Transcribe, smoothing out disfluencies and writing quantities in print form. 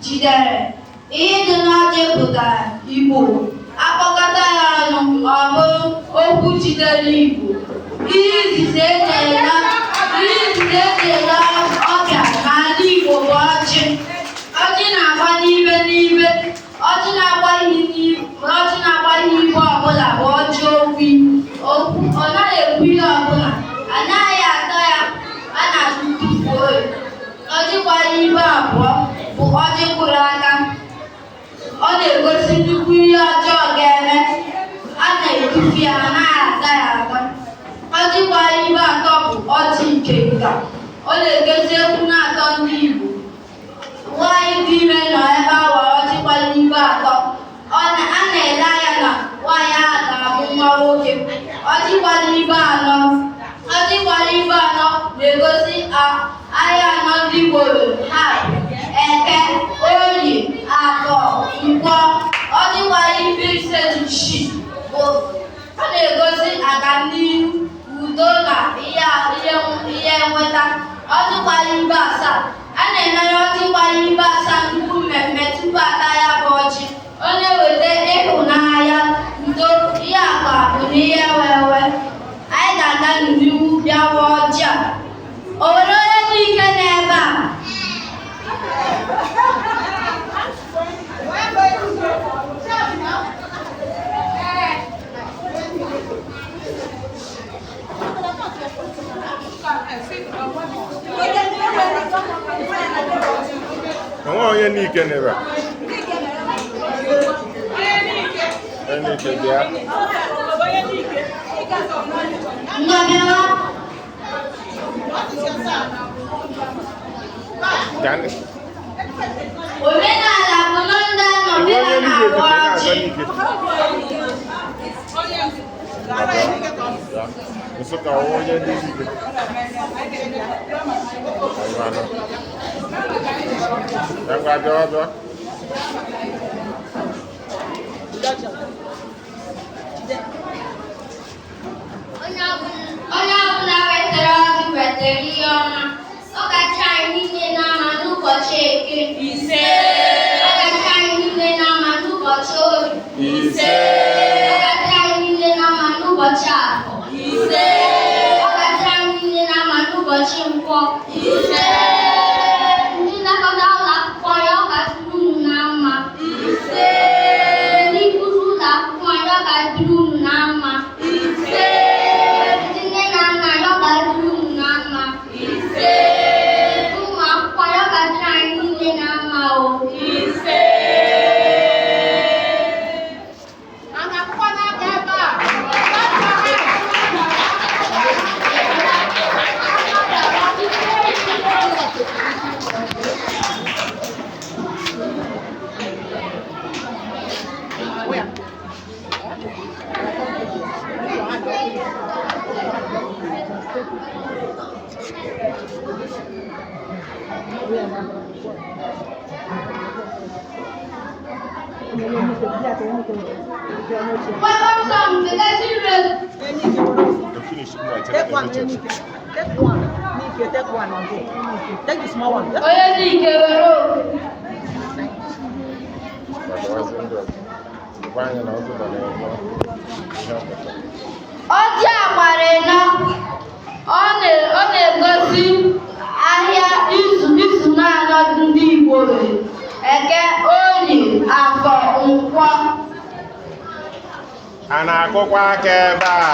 jidere. Ihe dị n'ọjị pụtara Igbo. Akpọkọta ya ọnụ ọ bụrụ okwu jidere Igbo. Ihe izizi ejere ọbịa n'ala Igbo bụ ọjị. Ọjị na-agba n'ibe n'ibe. Ọjị na-agba ihe ọbụla bụ ọjị okwu. Ọ naghị ekwu ihe ọbụla. Anaghị atọ ya. A na-atụfuo ya. Ọjị gbara ibe abụọ bụ ọjị kwụrụ aka. Ọ na-egosi nnukwu ihe ọjọọ ga-eme. A na-etufu ya, anaghị ata ya ata. Ọjị gbara ibe atọ bụ ọjị nke nka. Ọ na-egosi egwu na-atọ ndị Igbo. Nwaanyị dị ime nọ ebe awa ọjị gbara ibe atọ. A na-ele anya na nwaanyị ahụ ga-amụ nwa nwoke. Ọjị gbara ibe anọ. Ọjị gbara ibe anọ na-egosi ahịa anọ ndị Igbo ha Eke, Orie, Afọ, Nkwọ. Ọjị gbara ibe ise dị isii bụ ọ na-egosi agamnihu, udo na ihe nweta. Ọjị gbara ibe asaa. A na-emere ọjị gbara ibe asaa nnukwu mmemme tupu ata ya bụ ọjị. Ọ na-eweta ịhụnanya, udo, ihe akụ akụ na ihe wewe. Anyị ga-aga n'ihu bịawa ọjị a. O nwere onye dị ike n'ebe a? Onwe onye n'ike n'ebe a? Onye n'ike bịa. Omenala bụ na ndị nọdụ na-agba ọjị. Nsukka onye n'ike. Onye ọbụla wetara ọjị wetara ihe ọma. Ọ kacha anyị niile n'ama n'ụbọchị Eke. Ise. Ọ kacha anyị niile n'ama n'ụbọchị Orie. Ise. Ọ kacha anyị niile n'ama n'ụbọchị Afọ. Ise. Ọ kacha anyị niile n'ama n'ụbọchị Nkwọ. Ise. Ndị nlekọta ụlọ akwụkwọ ya ọ ga-adịrị unu na mma. Ise. Ndị nkuzi ụlọ akwụkwọ ya ọ ga-adịrị unu na mma. Ise. Ndị nne na nna ya ọ ga-adịrị unu na mma. Ise. Ụmụ akwụkwọ ya ọ ga-adịrị anyị niile na mma o. Ise. A ga-akwụkwọ n'aka ebe a. Welcome some to the children. Take one. Take one on there. Take the small one. Ọjị a gbara ịnọ. Ọ na-egosi ahịa izu na-anọ ndị Igbo nwere. Eke, Orie, Afọ, Nkwọ. A na-akụkwa aka ebe a.